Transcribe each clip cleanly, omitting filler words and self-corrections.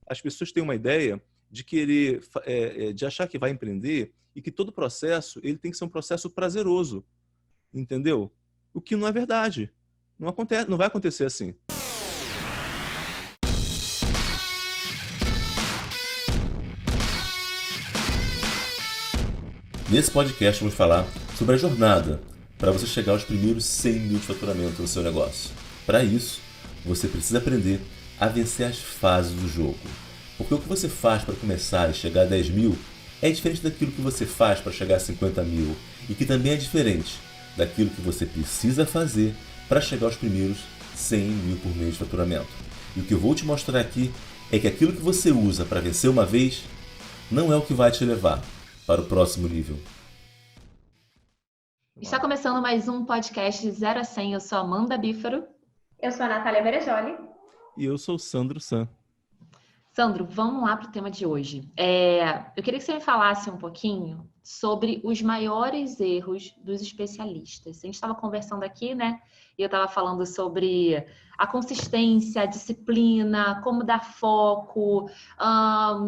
as pessoas têm uma ideia de querer, de achar que vai empreender e que todo processo ele tem que ser um processo prazeroso, entendeu? O que não é verdade. Não acontece, não vai acontecer assim. Nesse podcast vamos falar sobre a jornada para você chegar aos primeiros 100 mil de faturamento no seu negócio. Para isso, você precisa aprender a vencer as fases do jogo. Porque o que você faz para começar e chegar a 10 mil é diferente daquilo que você faz para chegar a 50 mil e que também é diferente daquilo que você precisa fazer para chegar aos primeiros 100 mil por mês de faturamento. E o que eu vou te mostrar aqui é que aquilo que você usa para vencer uma vez não é o que vai te levar para o próximo nível. Está começando mais um podcast de 0 a 100. Eu sou a Amanda Bífaro. Eu sou a Natália Berejoli. E eu sou o Sandro San. Sandro, vamos lá para o tema de hoje. Eu queria que você me falasse um pouquinho sobre os maiores erros dos especialistas. A gente estava conversando aqui, né? E eu estava falando sobre a consistência, a disciplina, como dar foco.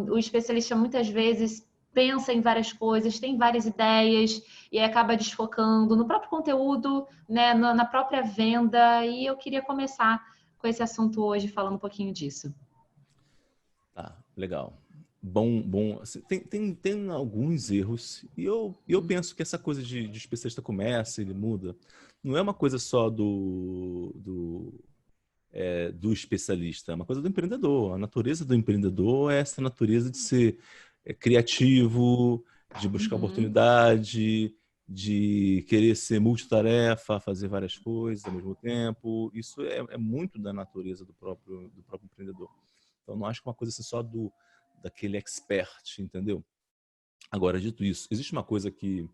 O especialista muitas vezes pensa em várias coisas, tem várias ideias e aí acaba desfocando no próprio conteúdo, né, na própria venda. E eu queria começar com esse assunto hoje, falando um pouquinho disso. Tá, legal. Bom. Tem alguns erros e eu penso que essa coisa de especialista começa, ele muda. Não é uma coisa só do especialista, é uma coisa do empreendedor. A natureza do empreendedor é essa natureza de ser criativo, de buscar oportunidade, de querer ser multitarefa, fazer várias coisas ao mesmo tempo. Isso é muito da natureza do próprio empreendedor. Então, não acho que é uma coisa assim só daquele expert, entendeu? Agora, dito isso, existe uma coisa que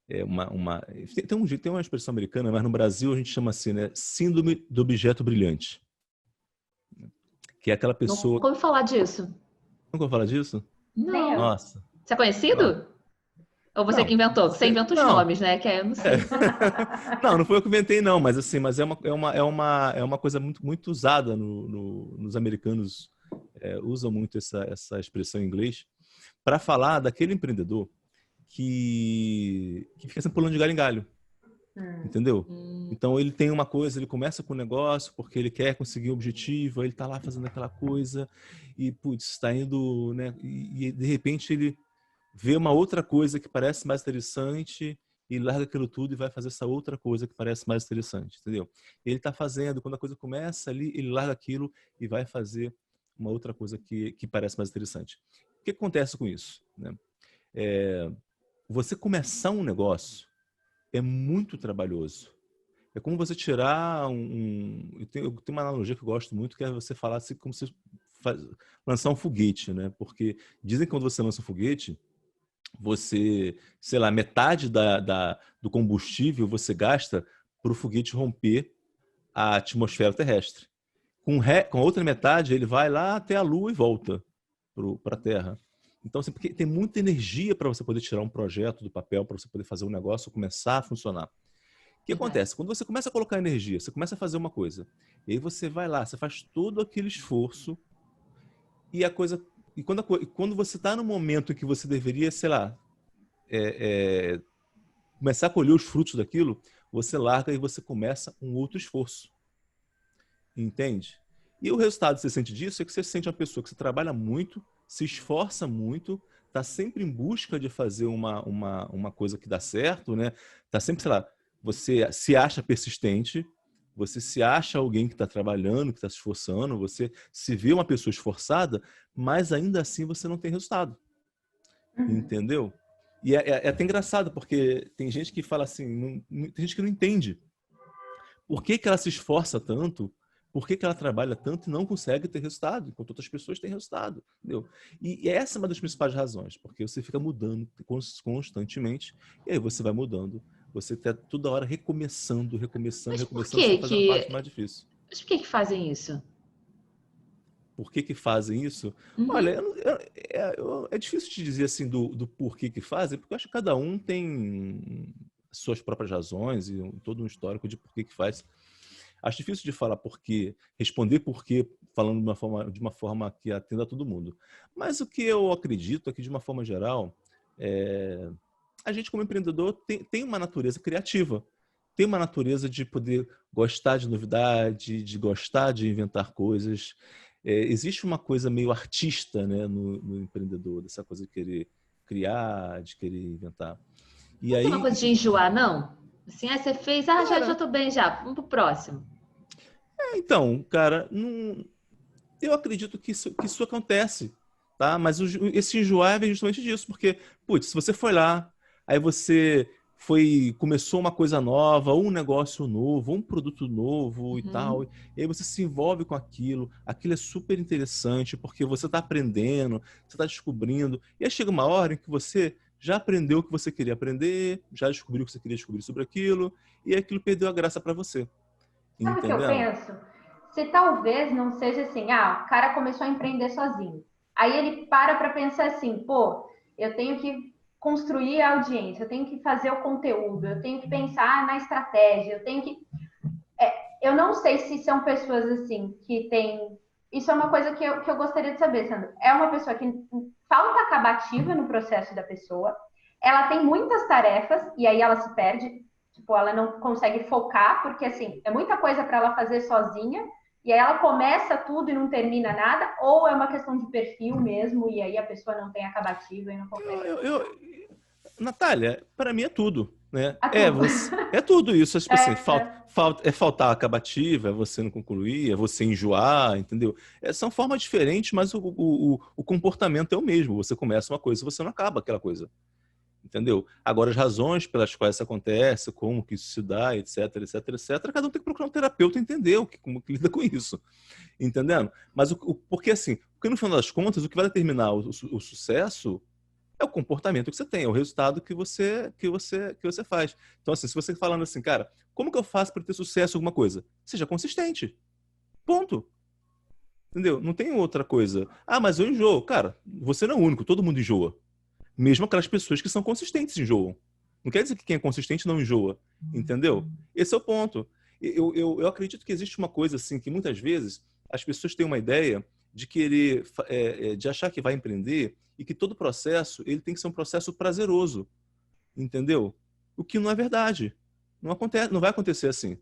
tem uma expressão americana, mas no Brasil a gente chama assim, né? Síndrome do objeto brilhante. Que é aquela pessoa... Nunca ouvi falar disso. Nunca ouviu falar disso? Não. Nossa. Você é conhecido? Ou você que inventou? Você inventa os nomes, né? Que eu não sei. Não foi eu que inventei, não. Mas assim, é uma coisa muito, muito usada nos americanos. Usam muito essa expressão em inglês para falar daquele empreendedor que fica sempre pulando de galho em galho. Entendeu? Então ele tem uma coisa, ele começa com um negócio porque ele quer conseguir um objetivo, aí ele tá lá fazendo aquela coisa e, putz, está indo, né? E de repente ele vê uma outra coisa que parece mais interessante e larga aquilo tudo e vai fazer essa outra coisa que parece mais interessante, entendeu? Ele está fazendo, quando a coisa começa ali, ele larga aquilo e vai fazer uma outra coisa que parece mais interessante. O que acontece com isso, né? Você começar um negócio é muito trabalhoso. É como você tirar eu tenho uma analogia que eu gosto muito, que é você falar assim, como se lançar um foguete, né? Porque dizem que quando você lança um foguete, você, sei lá, metade do combustível você gasta para o foguete romper a atmosfera terrestre. Com a outra metade, ele vai lá até a Lua e volta para a Terra. Então, assim, porque tem muita energia para você poder tirar um projeto do papel, para você poder fazer um negócio começar a funcionar. O que acontece? Quando você começa a colocar energia, você começa a fazer uma coisa, e aí você vai lá, você faz todo aquele esforço, e a coisa... E quando você está no momento em que você deveria, sei lá, começar a colher os frutos daquilo, você larga e você começa um outro esforço. Entende? E o resultado que você sente disso é que você sente uma pessoa que se trabalha muito, se esforça muito, está sempre em busca de fazer uma coisa que dá certo, né? Está sempre, sei lá, você se acha persistente, você se acha alguém que está trabalhando, que está se esforçando, você se vê uma pessoa esforçada, mas ainda assim você não tem resultado. Entendeu? E é até engraçado, porque tem gente que fala assim, tem gente que não entende por que ela se esforça tanto, por que ela trabalha tanto e não consegue ter resultado, enquanto outras pessoas têm resultado. Entendeu? E essa é uma das principais razões, porque você fica mudando constantemente, e aí você vai mudando, você está toda hora recomeçando, você vai fazendo a parte mais difícil. Mas por que fazem isso? Por que fazem isso? Olha, é difícil te dizer assim do porquê que fazem, porque eu acho que cada um tem suas próprias razões e todo um histórico de porquê que faz. Acho difícil de falar por quê, responder por quê, falando de uma forma que atenda a todo mundo. Mas o que eu acredito é que, de uma forma geral, a gente, como empreendedor, tem uma natureza criativa. Tem uma natureza de poder gostar de novidade, de gostar de inventar coisas. Existe uma coisa meio artista, né, no empreendedor, dessa coisa de querer criar, de querer inventar. E não aí, tem uma coisa de enjoar, não? Assim, você fez, já tô bem já, vamos pro próximo. Então, cara, eu acredito que isso acontece, tá? Mas esse enjoar vem justamente disso, porque, putz, se você foi lá, aí você começou uma coisa nova, ou um negócio novo, ou um produto novo e tal, e aí você se envolve com aquilo é super interessante, porque você está aprendendo, você está descobrindo, e aí chega uma hora em que você já aprendeu o que você queria aprender, já descobriu o que você queria descobrir sobre aquilo, e aquilo perdeu a graça para você. Sabe o que eu Entendendo? penso? Se talvez não seja assim, o cara começou a empreender sozinho. Aí ele para pensar assim, pô, eu tenho que construir a audiência, eu tenho que fazer o conteúdo, eu tenho que pensar na estratégia, eu tenho que... eu não sei se são pessoas assim que têm... Isso é uma coisa que eu gostaria de saber, Sandro. É uma pessoa que falta acabativa no processo da pessoa, ela tem muitas tarefas e aí ela se perde, tipo, ela não consegue focar, porque assim, é muita coisa para ela fazer sozinha, e aí ela começa tudo e não termina nada, ou é uma questão de perfil mesmo, e aí a pessoa não tem acabativa e não consegue. Natália, para mim é tudo, né? Tudo. É tudo isso. Tipo assim, É. faltar a acabativa, é você não concluir, é você enjoar, entendeu? São formas diferentes, mas o comportamento é o mesmo. Você começa uma coisa, você não acaba aquela coisa. Entendeu? Agora, as razões pelas quais isso acontece, como que isso se dá, etc, etc, etc, cada um tem que procurar um terapeuta e entender como que lida com isso. Entendendo? Mas porque assim, porque no final das contas, o que vai determinar o sucesso é o comportamento que você tem, é o resultado que você faz. Então, assim, se você falando assim, cara, como que eu faço para ter sucesso em alguma coisa? Seja consistente. Ponto. Entendeu? Não tem outra coisa. Mas eu enjoo. Cara, você não é o único, todo mundo enjoa. Mesmo aquelas pessoas que são consistentes enjoam. Não quer dizer que quem é consistente não enjoa. Entendeu? Esse é o ponto. Eu acredito que existe uma coisa assim, que muitas vezes as pessoas têm uma ideia de querer, de achar que vai empreender e que todo processo ele tem que ser um processo prazeroso. Entendeu? O que não é verdade. Não acontece, não vai acontecer assim.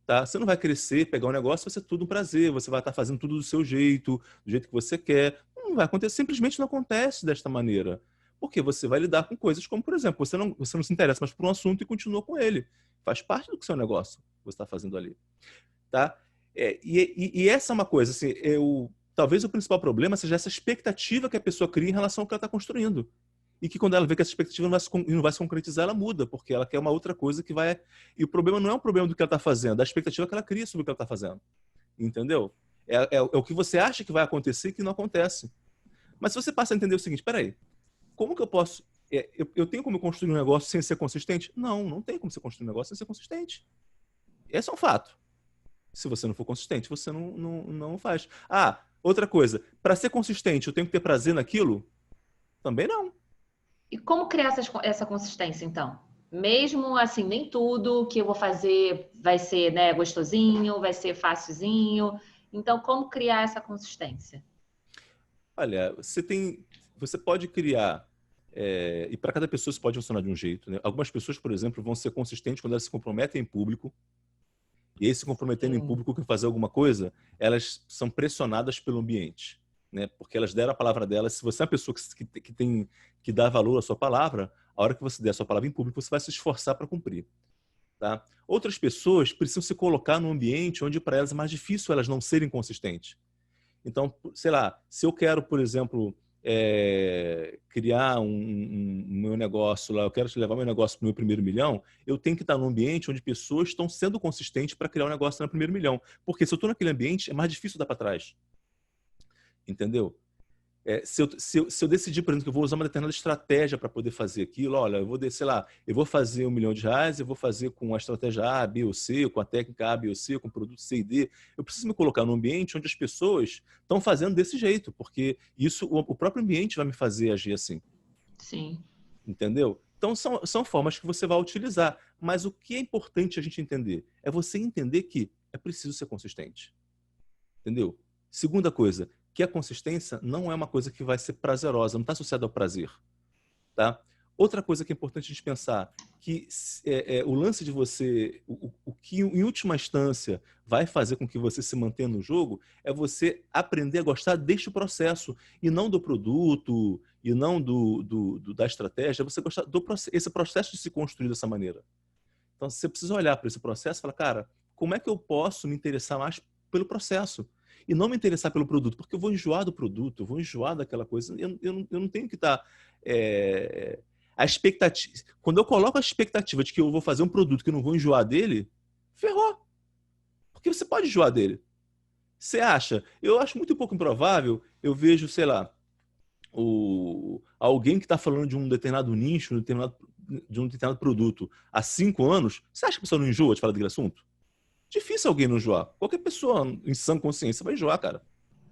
Tá? Você não vai crescer, pegar um negócio, vai ser tudo um prazer, você vai estar fazendo tudo do seu jeito, do jeito que você quer. Não vai acontecer, simplesmente não acontece desta maneira. Porque você vai lidar com coisas como, por exemplo, você não se interessa mais por um assunto e continua com ele. Faz parte do seu negócio que você está fazendo ali. Tá? E essa é uma coisa, assim, talvez o principal problema seja essa expectativa que a pessoa cria em relação ao que ela está construindo. E que quando ela vê que essa expectativa não vai se concretizar, ela muda, porque ela quer uma outra coisa que vai... E o problema não é um problema do que ela está fazendo, é da expectativa que ela cria sobre o que ela está fazendo. Entendeu? É o que você acha que vai acontecer que não acontece. Mas se você passa a entender o seguinte, peraí, como que eu posso... eu tenho como construir um negócio sem ser consistente? Não tem como você construir um negócio sem ser consistente. Esse é um fato. Se você não for consistente, você não faz. Outra coisa, para ser consistente, eu tenho que ter prazer naquilo? Também não. E como criar essa consistência, então? Mesmo assim, nem tudo que eu vou fazer vai ser, né, gostosinho, vai ser facilzinho. Então, como criar essa consistência? Olha, você pode criar, e para cada pessoa isso pode funcionar de um jeito, né? Algumas pessoas, por exemplo, vão ser consistentes quando elas se comprometem em público, e aí se comprometendo em público com fazer alguma coisa, elas são pressionadas pelo ambiente, né? Porque elas deram a palavra delas. Se você é uma pessoa que dá valor à sua palavra, a hora que você der a sua palavra em público, você vai se esforçar para cumprir. Tá? Outras pessoas precisam se colocar num ambiente onde para elas é mais difícil elas não serem consistentes. Então, sei lá, se eu quero, por exemplo, criar um meu negócio lá, eu quero levar meu negócio para o meu primeiro milhão, eu tenho que estar num ambiente onde pessoas estão sendo consistentes para criar um negócio no primeiro milhão. Porque se eu estou naquele ambiente, é mais difícil dar para trás. Entendeu? Se eu decidir, por exemplo, que eu vou usar uma determinada estratégia para poder fazer aquilo, olha, eu vou fazer R$1 milhão, eu vou fazer com a estratégia A, B ou C, com a técnica A, B ou C, com o produto C e D. Eu preciso me colocar num ambiente onde as pessoas estão fazendo desse jeito, porque isso, o próprio ambiente vai me fazer agir assim. Sim. Entendeu? Então, são formas que você vai utilizar. Mas o que é importante a gente entender? É você entender que é preciso ser consistente. Entendeu? Segunda coisa, que a consistência não é uma coisa que vai ser prazerosa, não está associada ao prazer. Tá? Outra coisa que é importante a gente pensar, que o lance de você, o que em última instância vai fazer com que você se mantenha no jogo, é você aprender a gostar deste processo, e não do produto, e não da estratégia, é você gostar esse processo de se construir dessa maneira. Então você precisa olhar para esse processo e falar, cara, como é que eu posso me interessar mais pelo processo? E não me interessar pelo produto, porque eu vou enjoar do produto, eu vou enjoar daquela coisa, eu não tenho que estar... a expectativa, quando eu coloco a expectativa de que eu vou fazer um produto que eu não vou enjoar dele, ferrou. Porque você pode enjoar dele. Você acha? Eu acho muito pouco improvável, eu vejo, sei lá, alguém que está falando de um determinado nicho, de um determinado produto há 5 anos, você acha que a pessoa não enjoa de falar daquele assunto? Difícil alguém não enjoar. Qualquer pessoa em sã consciência vai enjoar, cara.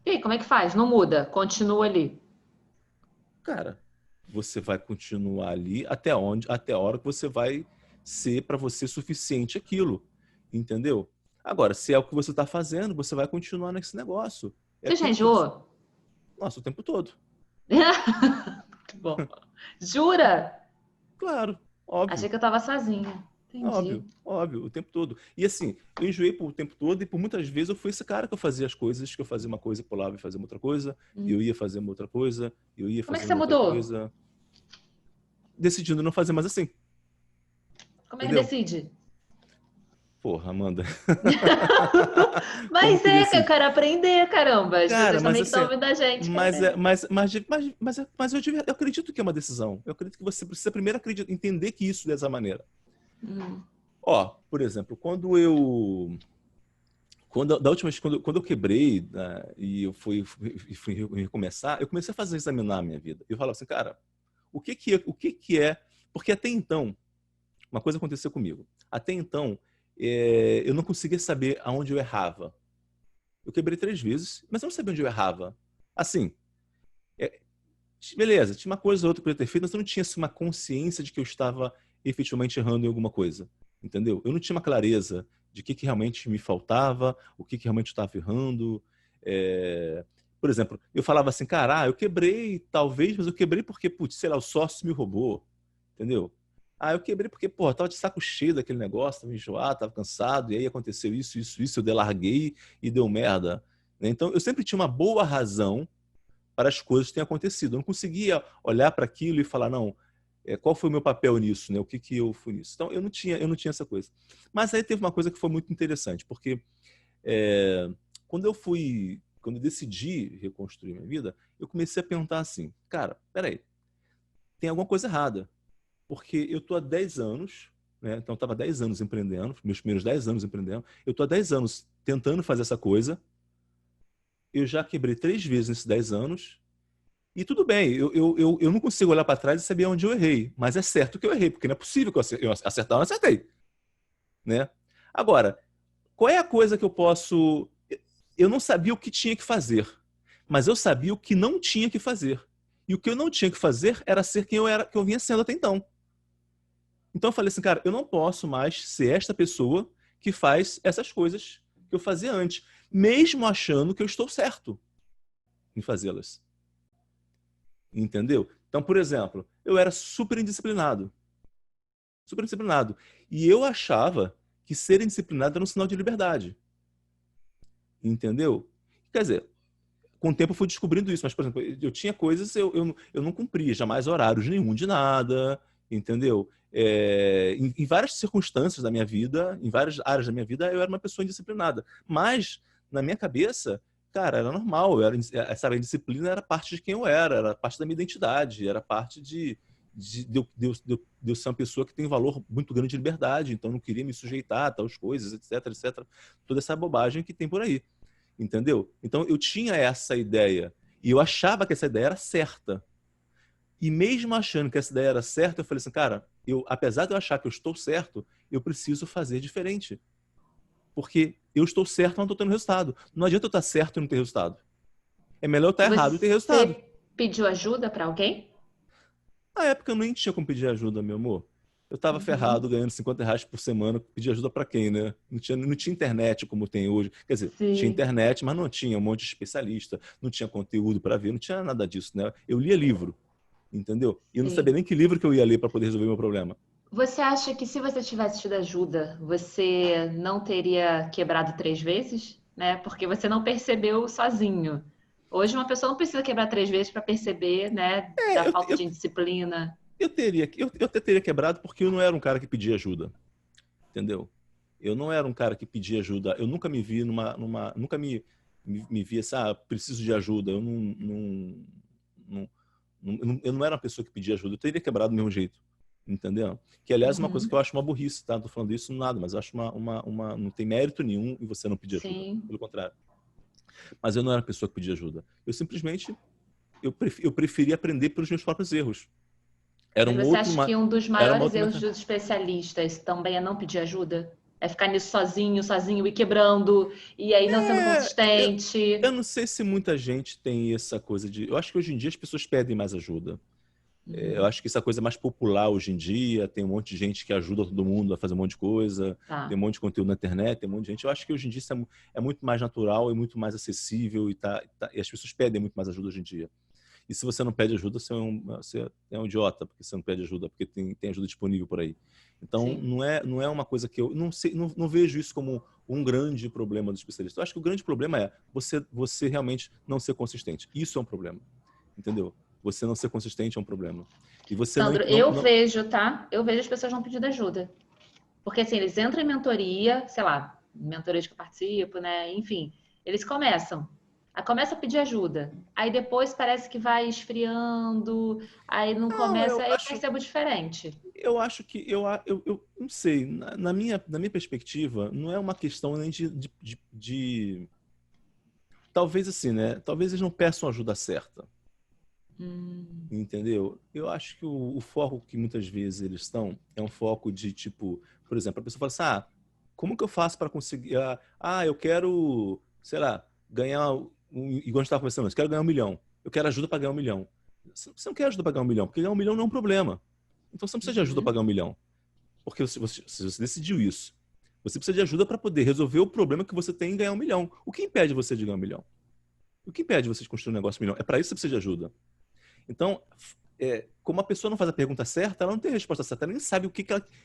E aí, como é que faz? Não muda, continua ali. Cara, você vai continuar ali até a hora que você vai ser para você suficiente aquilo, entendeu? Agora, se é o que você está fazendo, você vai continuar nesse negócio. Você já enjoou? Nossa, o tempo todo. Muito bom. Jura? Claro, óbvio. Achei que eu estava sozinha. Entendi. Óbvio, o tempo todo. E assim, eu enjoei por o tempo todo, e por muitas vezes eu fui esse cara que eu fazia as coisas, que eu fazia uma coisa, pulava e fazia uma outra coisa, e eu ia fazer uma outra coisa, eu ia Como é que fazer você uma outra mudou? coisa. Decidindo não fazer mais assim. Como é que Entendeu? decide? Porra, Amanda. Mas Como que que eu decide? quero aprender, caramba. As Cara, pessoas mas também que estão assim, ouvindo a gente. eu acredito que é uma decisão. Eu acredito que você precisa primeiro entender que isso é dessa maneira. Ó, por exemplo, da última vez, quando eu quebrei, né, e eu fui recomeçar, eu comecei a examinar a minha vida. Eu falava assim, cara, o que é... Porque até então, uma coisa aconteceu comigo. Até então, eu não conseguia saber aonde eu errava. Eu quebrei 3 vezes, mas eu não sabia onde eu errava. Assim, beleza, tinha uma coisa ou outra que eu podia ter feito, mas eu não tinha assim, uma consciência de que eu estava efetivamente errando em alguma coisa. Entendeu? Eu não tinha uma clareza de que realmente me faltava, o que realmente eu estava errando. Por exemplo, eu falava assim, cara, eu quebrei talvez, mas eu quebrei porque, putz, sei lá, o sócio me roubou. Entendeu? Eu quebrei porque, pô, tava de saco cheio daquele negócio, tava enjoado, tava cansado, e aí aconteceu isso, eu delarguei e deu merda. Né? Então, eu sempre tinha uma boa razão para as coisas que têm acontecido. Eu não conseguia olhar para aquilo e falar, não, qual foi o meu papel nisso, né? O que eu fui nisso? Então, eu não tinha essa coisa. Mas aí teve uma coisa que foi muito interessante, porque quando eu decidi reconstruir minha vida, eu comecei a perguntar assim, cara, peraí, tem alguma coisa errada. Porque eu estou há 10 anos, né? Então eu estava 10 anos empreendendo, meus primeiros 10 anos empreendendo, eu estou há 10 anos tentando fazer essa coisa, eu já quebrei 3 vezes nesses 10 anos, e tudo bem, eu não consigo olhar para trás e saber onde eu errei, mas é certo que eu errei, porque não é possível que eu acertar, eu não acertei. Né? Agora, qual é a coisa que eu posso... Eu não sabia o que tinha que fazer, mas eu sabia o que não tinha que fazer. E o que eu não tinha que fazer era ser quem eu vinha sendo até então. Então eu falei assim, cara, eu não posso mais ser esta pessoa que faz essas coisas que eu fazia antes, mesmo achando que eu estou certo em fazê-las. Entendeu? Então, por exemplo, eu era super indisciplinado. Super indisciplinado. E eu achava que ser indisciplinado era um sinal de liberdade. Entendeu? Quer dizer, com o tempo eu fui descobrindo isso, mas, por exemplo, eu tinha coisas, eu não cumpria jamais horários nenhum de nada, entendeu? Em várias circunstâncias da minha vida, em várias áreas da minha vida, eu era uma pessoa indisciplinada. Mas, na minha cabeça, cara, era normal. Essa indisciplina era parte de quem eu era parte da minha identidade, era parte de eu ser uma pessoa que tem um valor muito grande de liberdade, então eu não queria me sujeitar a tais coisas, etc, etc. Toda essa bobagem que tem por aí. Entendeu? Então eu tinha essa ideia e eu achava que essa ideia era certa. E mesmo achando que essa ideia era certa, eu falei assim, cara, apesar de eu achar que eu estou certo, eu preciso fazer diferente. Porque eu estou certo, mas não estou tendo resultado. Não adianta eu estar certo e não ter resultado. É melhor eu estar errado e ter resultado. Você pediu ajuda para alguém? Na época eu nem tinha como pedir ajuda, meu amor. Eu estava ferrado, ganhando R$ 50 por semana, pedir ajuda para quem, né? Não tinha internet como tem hoje. Quer dizer, Sim. tinha internet, mas não tinha um monte de especialista, não tinha conteúdo para ver, não tinha nada disso, né? Eu lia livro, entendeu? E eu não Sim. sabia nem que livro que eu ia ler para poder resolver o meu problema. Você acha que se você tivesse tido ajuda, você não teria quebrado 3 vezes? Né? Porque você não percebeu sozinho. Hoje uma pessoa não precisa quebrar 3 vezes para perceber, né, da falta de indisciplina. Eu até teria quebrado porque eu não era um cara que pedia ajuda, entendeu? Eu não era um cara que pedia ajuda. Eu nunca me vi nunca me vi assim, preciso de ajuda. Eu não era uma pessoa que pedia ajuda. Eu teria quebrado do mesmo jeito, entendeu? Que, aliás, é uma coisa que eu acho uma burrice, tá? Não tô falando isso nada, mas eu acho não tem mérito nenhum em você não pedir ajuda. Sim. Pelo contrário. Mas eu não era a pessoa que pedia ajuda. Eu simplesmente, eu preferia aprender pelos meus próprios erros. Mas você acha que um dos maiores erros dos especialistas também é não pedir ajuda? É ficar nisso sozinho e quebrando, e aí não sendo consistente? Eu não sei se muita gente tem essa coisa de... Eu acho que hoje em dia as pessoas pedem mais ajuda. Eu acho que essa coisa é mais popular hoje em dia. Tem um monte de gente que ajuda todo mundo a fazer um monte de coisa. Tá. Tem um monte de conteúdo na internet, tem um monte de gente. Eu acho que hoje em dia isso é muito mais natural e muito mais acessível. E as pessoas pedem muito mais ajuda hoje em dia. E se você não pede ajuda, você é um idiota, porque você não pede ajuda, porque tem ajuda disponível por aí. Então, não é uma coisa que eu não vejo isso como um grande problema do especialista. Eu acho que o grande problema é você realmente não ser consistente. Isso é um problema, entendeu? Você não ser consistente é um problema. E você Sandro, eu vejo, tá? Eu vejo as pessoas não pedindo ajuda. Porque, assim, eles entram em mentoria, sei lá, mentorias que eu participo, né? Enfim, eles começam a pedir ajuda. Aí depois parece que vai esfriando, aí não começa, aí eu percebo diferente. Eu acho que, eu não sei, na minha perspectiva, não é uma questão nem de... Talvez assim, né? Talvez eles não peçam a ajuda certa. Entendeu? Eu acho que o foco que muitas vezes eles estão é um foco de tipo, por exemplo, a pessoa fala assim, como que eu faço para conseguir, eu quero, sei lá, ganhar, igual a gente estava conversando, eu quero ganhar 1 milhão, eu quero ajuda para ganhar 1 milhão. Você não quer ajuda para ganhar 1 milhão, porque ganhar 1 milhão não é um problema. Então você não precisa de ajuda para ganhar 1 milhão. Porque se você decidiu isso, você precisa de ajuda para poder resolver o problema que você tem em ganhar 1 milhão. O que impede você de ganhar 1 milhão? O que impede você de construir um negócio de 1 milhão? É para isso que você precisa de ajuda. Então, como a pessoa não faz a pergunta certa, ela não tem a resposta certa, ela nem sabe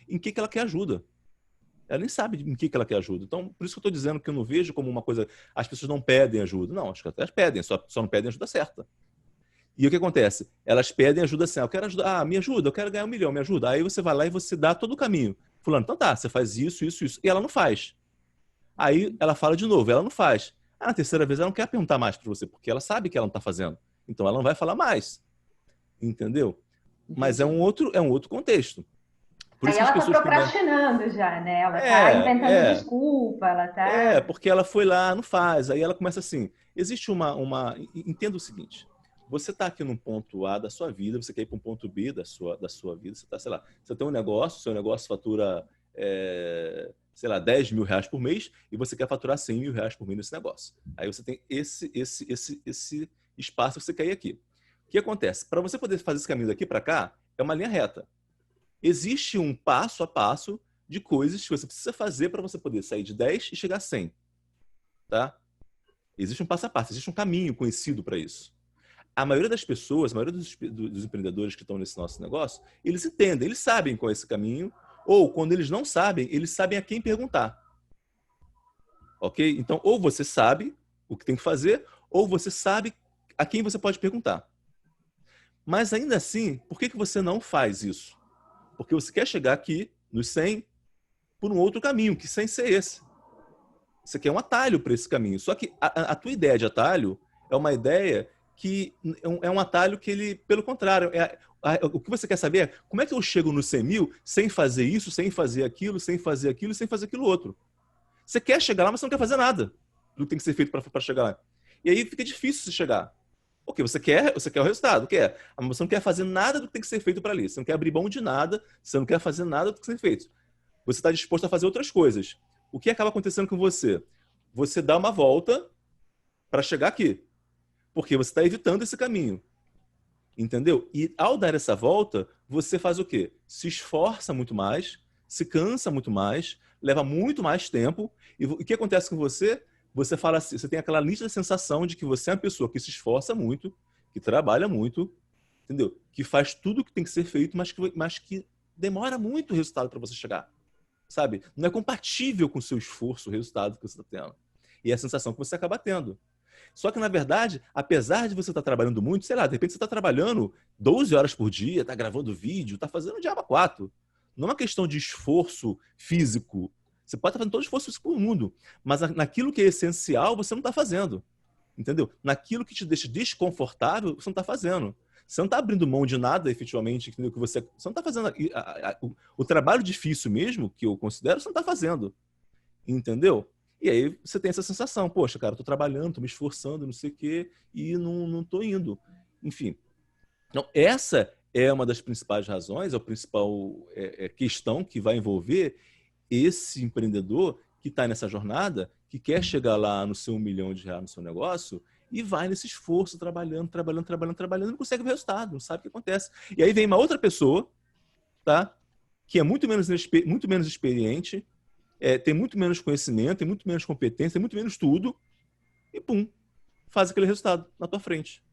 em que ela quer ajuda. Ela nem sabe em que ela quer ajuda. Então, por isso que eu estou dizendo que eu não vejo como uma coisa... As pessoas não pedem ajuda. Não, acho que até elas pedem, só não pedem ajuda certa. E o que acontece? Elas pedem ajuda assim, eu quero ajudar, me ajuda, eu quero ganhar 1 milhão, me ajuda. Aí você vai lá e você dá todo o caminho. Fulano, então tá, você faz isso, isso, isso. E ela não faz. Aí ela fala de novo, ela não faz. Na terceira vez ela não quer perguntar mais para você, porque ela sabe que ela não está fazendo. Então ela não vai falar mais. Entendeu? Mas é um outro contexto. Por aí isso ela que as está pessoas procrastinando já, né? Ela está inventando desculpa, ela está... porque ela foi lá, não faz. Aí ela começa assim, existe entenda o seguinte, você está aqui num ponto A da sua vida, você quer ir para um ponto B da sua vida, você está, sei lá, você tem um negócio, seu negócio fatura, sei lá, 10 mil reais por mês e você quer faturar 100 mil reais por mês nesse negócio. Aí você tem esse espaço que você quer ir aqui. O que acontece? Para você poder fazer esse caminho daqui para cá, é uma linha reta. Existe um passo a passo de coisas que você precisa fazer para você poder sair de 10 e chegar a 100. Tá? Existe um passo a passo, existe um caminho conhecido para isso. A maioria das pessoas, a maioria dos empreendedores que estão nesse nosso negócio, eles entendem, eles sabem qual é esse caminho, ou quando eles não sabem, eles sabem a quem perguntar. Ok? Então, ou você sabe o que tem que fazer, ou você sabe a quem você pode perguntar. Mas ainda assim, por que você não faz isso? Porque você quer chegar aqui, nos 100, por um outro caminho, que sem ser esse. Você quer um atalho para esse caminho. Só que a tua ideia de atalho é uma ideia que é um atalho que ele, pelo contrário, o que você quer saber é como é que eu chego nos 100 mil sem fazer isso, sem fazer aquilo, sem fazer aquilo, sem fazer aquilo outro. Você quer chegar lá, mas você não quer fazer nada do que tem que ser feito para chegar lá. E aí fica difícil você chegar. Porque você quer o resultado, quer. Mas você não quer fazer nada do que tem que ser feito para ali. Você não quer abrir mão de nada, você não quer fazer nada do que tem que ser feito. Você está disposto a fazer outras coisas. O que acaba acontecendo com você? Você dá uma volta para chegar aqui. Porque você está evitando esse caminho. Entendeu? E ao dar essa volta, você faz o quê? Se esforça muito mais, se cansa muito mais, leva muito mais tempo. E o que acontece com você? Você fala assim, você tem aquela nítida sensação de que você é uma pessoa que se esforça muito, que trabalha muito, entendeu? Que faz tudo o que tem que ser feito, mas que demora muito o resultado para você chegar. Sabe? Não é compatível com o seu esforço, o resultado que você está tendo. E é a sensação que você acaba tendo. Só que, na verdade, apesar de você estar trabalhando muito, sei lá, de repente você está trabalhando 12 horas por dia, está gravando vídeo, está fazendo o diabo a 4. Não é uma questão de esforço físico. Você pode estar fazendo todo o esforço físico do mundo, mas naquilo que é essencial, você não está fazendo. Entendeu? Naquilo que te deixa desconfortável, você não está fazendo. Você não está abrindo mão de nada, efetivamente, entendeu? Que você não está fazendo. O trabalho difícil mesmo, que eu considero, você não está fazendo. Entendeu? E aí você tem essa sensação, poxa, cara, eu tô trabalhando, tô me esforçando, não sei o quê, e não tô indo. Enfim. Então, essa é uma das principais razões, é a principal questão que vai envolver esse empreendedor que está nessa jornada, que quer chegar lá no seu R$ 1 milhão no seu negócio, e vai nesse esforço, trabalhando, não consegue ver o resultado, não sabe o que acontece. E aí vem uma outra pessoa, tá? Que é muito menos experiente, tem muito menos conhecimento, tem muito menos competência, tem muito menos tudo, e pum, faz aquele resultado na tua frente.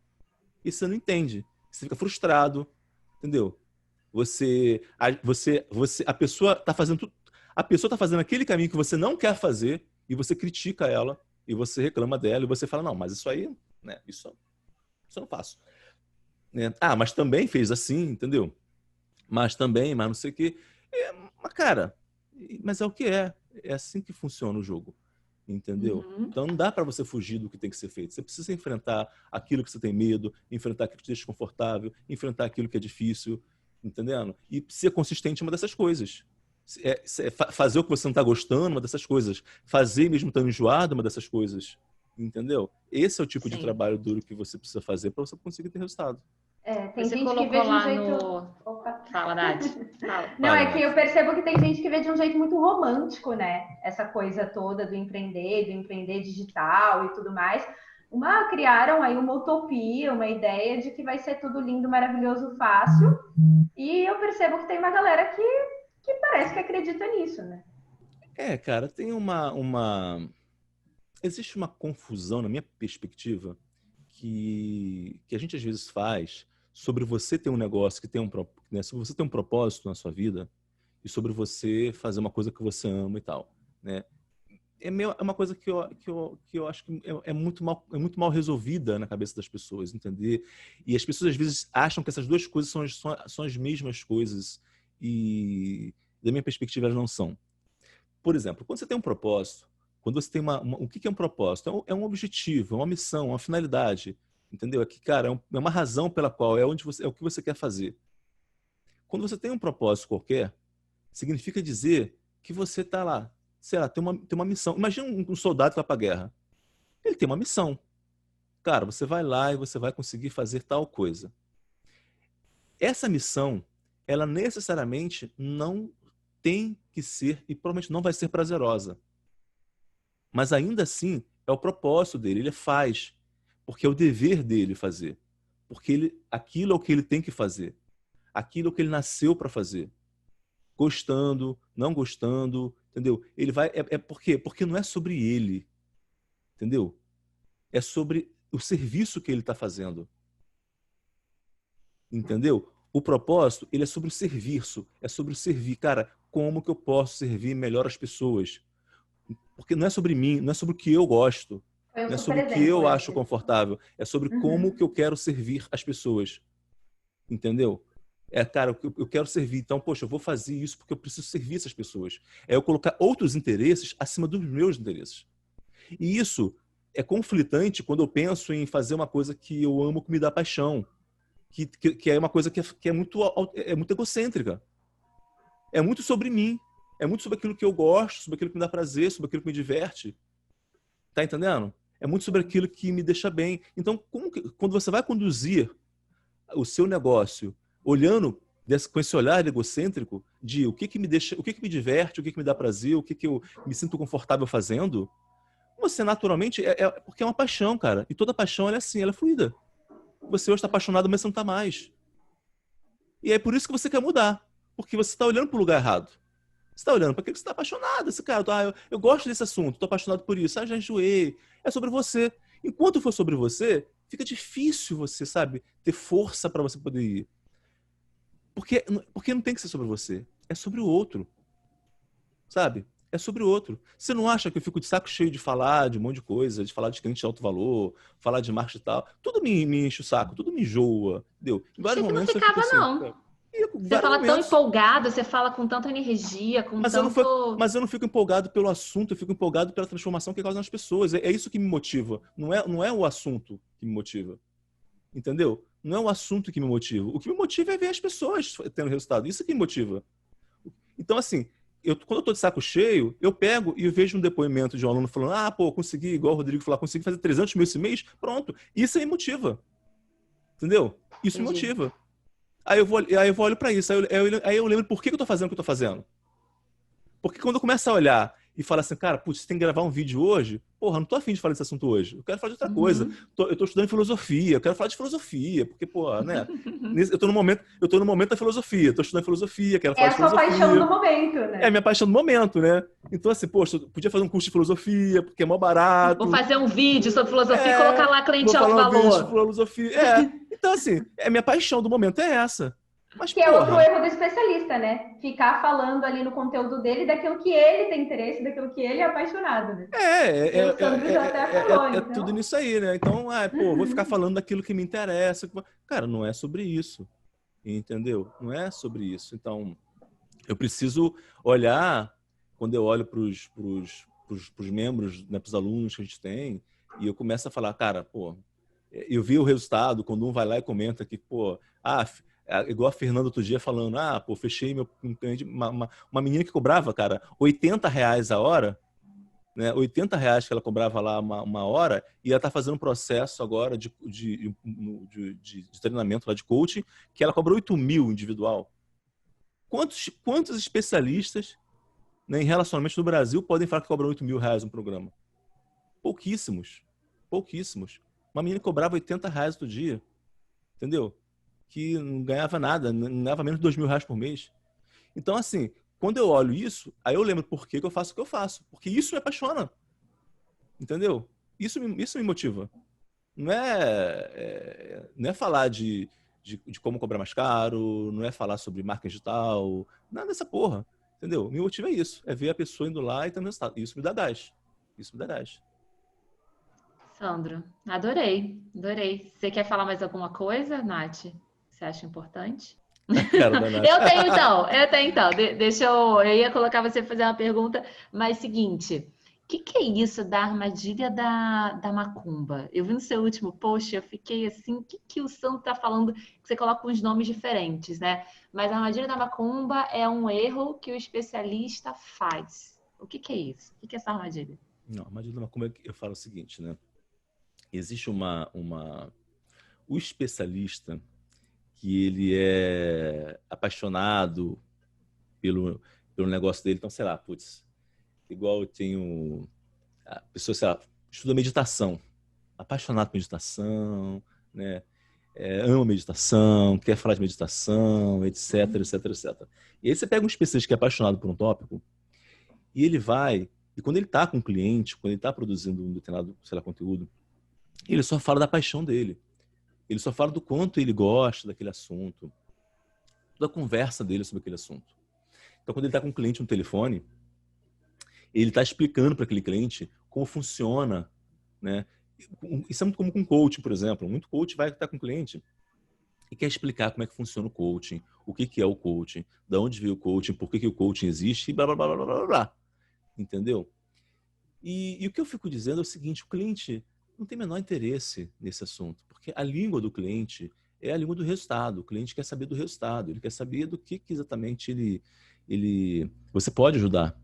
E você não entende. Você fica frustrado, entendeu? A pessoa está fazendo tudo, a pessoa está fazendo aquele caminho que você não quer fazer, e você critica ela, e você reclama dela, e você fala, não, mas isso aí, né, isso eu não faço. Mas também fez assim, entendeu? Mas não sei o quê. Mas, cara, mas é o que é. É assim que funciona o jogo. Entendeu? Uhum. Então não dá para você fugir do que tem que ser feito. Você precisa enfrentar aquilo que você tem medo, enfrentar aquilo que te deixa desconfortável, enfrentar aquilo que é difícil, entendendo? E ser consistente em uma dessas coisas. Fazer o que você não está gostando, uma dessas coisas. Fazer mesmo estando enjoado, uma dessas coisas. Entendeu? Esse é o tipo de trabalho duro que você precisa fazer para você conseguir ter resultado. Tem você gente que vê de um jeito... Opa. Fala, Nath. Fala. Não, é que eu percebo que tem gente que vê de um jeito muito romântico, né? Essa coisa toda do empreender digital e tudo mais. Criaram aí uma utopia, uma ideia de que vai ser tudo lindo, maravilhoso, fácil. E eu percebo que tem uma galera que parece que acredita nisso, né? Cara, tem existe uma confusão, na minha perspectiva, que a gente às vezes faz sobre você ter um negócio que tem sobre você ter um propósito na sua vida e sobre você fazer uma coisa que você ama e tal, né? É uma coisa que eu acho que é muito mal resolvida na cabeça das pessoas, entender? E as pessoas às vezes acham que essas duas coisas são as mesmas coisas e, da minha perspectiva, elas não são. Por exemplo, quando você tem um propósito, quando você tem o que é um propósito? É um objetivo, é uma missão, uma finalidade, entendeu? É que, cara, é uma razão pela qual é o que você quer fazer. Quando você tem um propósito qualquer, significa dizer que você está lá, sei lá, tem uma missão. Imagina um soldado que vai para a guerra. Ele tem uma missão. Cara, você vai lá e você vai conseguir fazer tal coisa. Essa missão, ela necessariamente não tem que ser, e provavelmente não vai ser prazerosa. Mas ainda assim, é o propósito dele, ele faz. Porque é o dever dele fazer. Porque aquilo é o que ele tem que fazer. Aquilo é o que ele nasceu para fazer. Gostando, não gostando, entendeu? Ele vai. Por quê? Porque não é sobre ele. Entendeu? É sobre o serviço que ele está fazendo. Entendeu? O propósito, ele é sobre o serviço. É sobre o servir. Cara, como que eu posso servir melhor as pessoas? Porque não é sobre mim, não é sobre o que eu gosto. Não é sobre o que eu acho confortável. É sobre como que eu quero servir as pessoas. Entendeu? Cara, eu quero servir. Então, poxa, eu vou fazer isso porque eu preciso servir essas pessoas. É eu colocar outros interesses acima dos meus interesses. E isso é conflitante quando eu penso em fazer uma coisa que eu amo, que me dá paixão. Que é uma coisa que é muito egocêntrica. É muito sobre mim. É muito sobre aquilo que eu gosto, sobre aquilo que me dá prazer, sobre aquilo que me diverte. Tá entendendo? É muito sobre aquilo que me deixa bem. Então, quando você vai conduzir o seu negócio olhando com esse olhar egocêntrico de o que me deixa, o que me diverte, o que me dá prazer, o que eu me sinto confortável fazendo, você naturalmente porque é uma paixão, cara. E toda paixão ela é assim, ela é fluida. Você hoje está apaixonado, mas você não está mais. E é por isso que você quer mudar. Porque você está olhando para o lugar errado. Você está olhando para aquilo que você está apaixonado. Esse cara, eu gosto desse assunto, estou apaixonado por isso. Já enjoei. É sobre você. Enquanto for sobre você, fica difícil você, sabe, ter força para você poder ir. Porque não tem que ser sobre você. É sobre o outro. Sabe? É sobre o outro. Você não acha que eu fico de saco cheio de falar de um monte de coisa, de falar de cliente de alto valor, falar de marketing e tal? Tudo me enche o saco, tudo me enjoa. Entendeu? Em vários Achei que não momentos eu ficava, fico assim. não. Você fala tão empolgado, você fala com tanta energia, com tanto... Mas eu não fico empolgado pelo assunto, eu fico empolgado pela transformação que causa nas pessoas. É isso que me motiva. Não é o assunto que me motiva. Entendeu? Não é o assunto que me motiva. O que me motiva é ver as pessoas tendo resultado. Isso que me motiva. Então, assim, quando eu tô de saco cheio, eu pego e vejo um depoimento de um aluno falando, pô, consegui, igual o Rodrigo falou, consegui fazer 300 mil esse mês, pronto. Isso aí me motiva. Entendeu? Isso me motiva. Aí eu olho para isso, aí eu lembro por que eu tô fazendo o que eu tô fazendo. Porque quando eu começo a olhar e falar assim, cara, putz, você tem que gravar um vídeo hoje, porra, não tô afim de falar desse assunto hoje, eu quero falar de outra coisa. Eu tô estudando filosofia, eu quero falar de filosofia, porque, porra, né? Eu tô no momento da filosofia, tô estudando filosofia, quero falar de filosofia. É a sua paixão do momento, né? É a minha paixão do momento, né? Então, assim, poxa, eu podia fazer um curso de filosofia, porque é mó barato. Vou fazer um vídeo sobre filosofia e colocar lá cliente alto valor. Vídeo de filosofia. Então, assim, a minha paixão do momento é essa. Mas, que é outro erro do especialista, né? Ficar falando ali no conteúdo dele daquilo que ele tem interesse, daquilo que ele é apaixonado, né? É tudo nisso aí, né? Então, vou ficar falando daquilo que me interessa. Cara, não é sobre isso. Entendeu? Não é sobre isso. Então, eu preciso olhar, quando eu olho para os membros, né, para os alunos que a gente tem, e eu começo a falar, cara, pô, eu vi o resultado, quando um vai lá e comenta que, pô, igual a Fernanda outro dia falando, pô, fechei meu cliente, uma menina que cobrava, cara, R$80 a hora, né? R$80 que ela cobrava lá uma hora, e ela tá fazendo um processo agora de treinamento lá de coaching, que ela cobra 8 mil individual. Quantos especialistas, né, em relacionamento no Brasil podem falar que cobram R$8.000 um programa? Pouquíssimos. Uma menina cobrava R$80 todo dia, entendeu? Que não ganhava nada, não ganhava menos de R$2.000 por mês. Então, assim, quando eu olho isso, aí eu lembro por que eu faço o que eu faço. Porque isso me apaixona. Entendeu? Isso me motiva. Não é falar de como cobrar mais caro, não é falar sobre marca digital, nada dessa porra. Entendeu? Me motiva é isso. É ver a pessoa indo lá e tendo resultado. Isso me dá gás. Sandro, adorei. Você quer falar mais alguma coisa, Nath? Você acha importante? Eu tenho então. Eu ia colocar você para fazer uma pergunta, mas seguinte, o que é isso da armadilha da macumba? Eu vi no seu último post, eu fiquei assim, o que o Sandro está falando? Que você coloca uns nomes diferentes, né? Mas a armadilha da macumba é um erro que o especialista faz. O que é isso? O que é essa armadilha? Não, a armadilha da macumba, eu falo o seguinte, né? Existe o especialista que ele é apaixonado pelo negócio dele. Então, sei lá, igual eu tenho a pessoa, sei lá, estuda meditação, apaixonado por meditação, né? Ama meditação, quer falar de meditação, etc. E aí você pega um especialista que é apaixonado por um tópico e ele vai, e quando ele está com um cliente, quando ele está produzindo um determinado, sei lá, conteúdo, ele só fala da paixão dele. Ele só fala do quanto ele gosta daquele assunto, da conversa dele sobre aquele assunto. Então, quando ele está com um cliente no telefone, ele está explicando para aquele cliente como funciona, né? Isso é muito comum com coaching, por exemplo. Muito coach vai estar com o cliente e quer explicar como é que funciona o coaching, o que é o coaching, de onde veio o coaching, por que o coaching existe, e blá, blá, blá, blá, blá, blá. Entendeu? E o que eu fico dizendo é o seguinte, o cliente não tem o menor interesse nesse assunto, porque a língua do cliente é a língua do resultado. O cliente quer saber do resultado, ele quer saber do que exatamente você pode ajudar.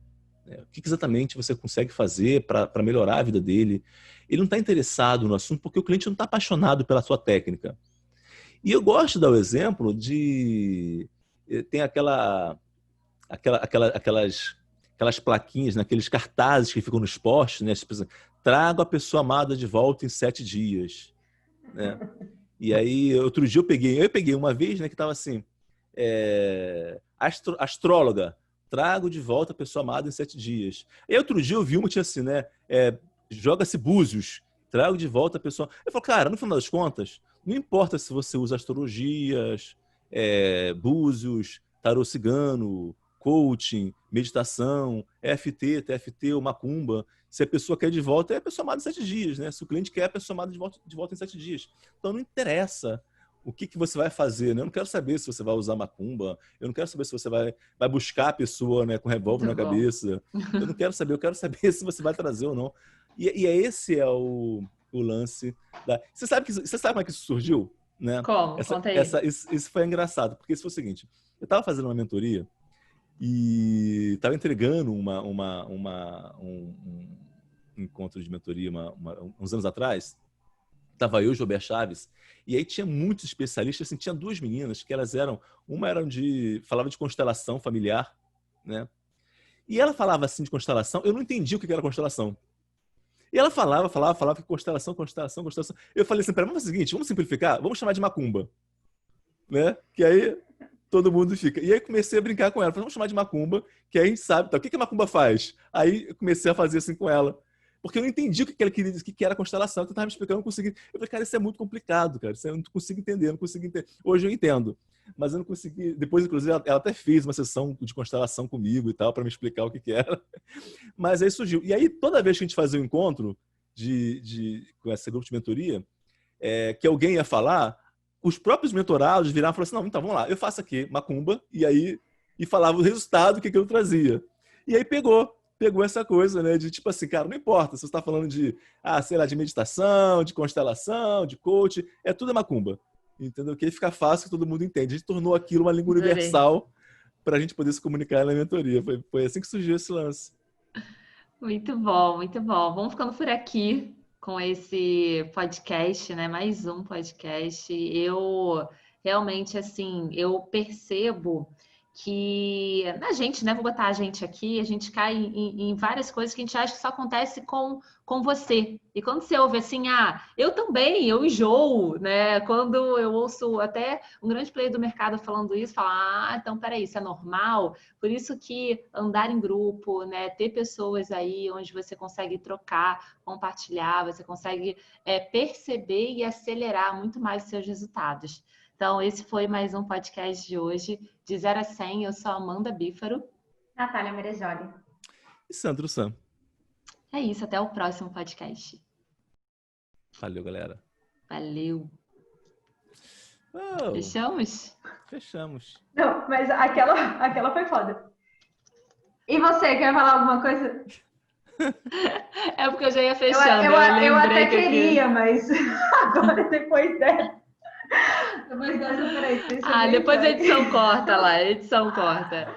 O que exatamente você consegue fazer para melhorar a vida dele. Ele não está interessado no assunto porque o cliente não está apaixonado pela sua técnica. E eu gosto de dar o exemplo de... Tem aquelas plaquinhas, né, aqueles cartazes que ficam nos postes, né? Tipo, trago a pessoa amada de volta em 7 dias. Né? E aí, outro dia eu peguei uma vez, né, que tava assim, astróloga, trago de volta a pessoa amada em 7 dias. E outro dia eu vi uma que tinha assim, né, joga-se búzios, trago de volta a pessoa... Eu falo, cara, no final das contas, não importa se você usa astrologias, búzios, tarô cigano, coaching, meditação, EFT, TFT ou macumba. Se a pessoa quer de volta, é a pessoa amada em 7 dias, né? Se o cliente quer, é a pessoa amada de volta em 7 dias. Então não interessa o que você vai fazer, né? Eu não quero saber se você vai usar macumba, eu não quero saber se você vai buscar a pessoa, né, com revólver na cabeça. Eu não quero saber, eu quero saber se você vai trazer ou não. E esse é o lance da... Você sabe como é que isso surgiu? Né? Como? Conta aí. Isso foi engraçado, porque isso foi o seguinte: eu estava fazendo uma mentoria e estava entregando um encontro de mentoria uns anos atrás. Estava eu e o Gilberto Chaves, e aí tinha muitos especialistas, assim, tinha 2 meninas que elas falava de constelação familiar, né? E ela falava assim de constelação, eu não entendi o que era constelação. E ela falava que constelação. Eu falei assim, vamos fazer o seguinte, vamos simplificar, vamos chamar de macumba, né? Que aí todo mundo fica. E aí comecei a brincar com ela, falei, vamos chamar de macumba, que aí a gente sabe, tá? O que a macumba faz? Aí eu comecei a fazer assim com ela. Porque eu não entendi o que ela queria dizer, o que era constelação. Então, eu estava me explicando, eu não consegui. Eu falei, cara, isso é muito complicado, cara. Isso eu não consigo entender, Hoje eu entendo. Mas eu não consegui. Depois, inclusive, ela até fez uma sessão de constelação comigo e tal, para me explicar o que era. Mas aí surgiu. E aí, toda vez que a gente fazia um encontro com esse grupo de mentoria, que alguém ia falar, os próprios mentorados viravam e falaram assim: não, então vamos lá, eu faço aqui, macumba, e falava o resultado que eu trazia. E aí pegou essa coisa, né, de tipo assim, cara, não importa se você está falando de, sei lá, de meditação, de constelação, de coach, tudo macumba. Entendeu? Que aí fica fácil, que todo mundo entende. A gente tornou aquilo uma língua universal para a gente poder se comunicar na mentoria. Foi assim que surgiu esse lance. Muito bom, muito bom. Vamos ficando por aqui com esse podcast, né? Mais um podcast. Eu realmente, assim, eu percebo que a gente, né? Vou botar a gente aqui, a gente cai em várias coisas que a gente acha que só acontece com você. E quando você ouve assim, eu também, eu enjoo, né? Quando eu ouço até um grande player do mercado falando isso, fala, então peraí, isso é normal? Por isso que andar em grupo, né? Ter pessoas aí onde você consegue trocar, compartilhar, você consegue perceber e acelerar muito mais os seus resultados. Então, esse foi mais um podcast de hoje, de 0 a 100. Eu sou Amanda Bífaro. Natália Merezoli. E Sandro Sam. É isso, até o próximo podcast. Valeu, galera. Valeu. Oh, Fechamos? Fechamos. Não, mas aquela foi foda. E você, quer falar alguma coisa? É porque eu já ia fechando. Eu até queria, mas agora depois dessa. Depois dessa, peraí. Depois a edição corta lá, a edição corta.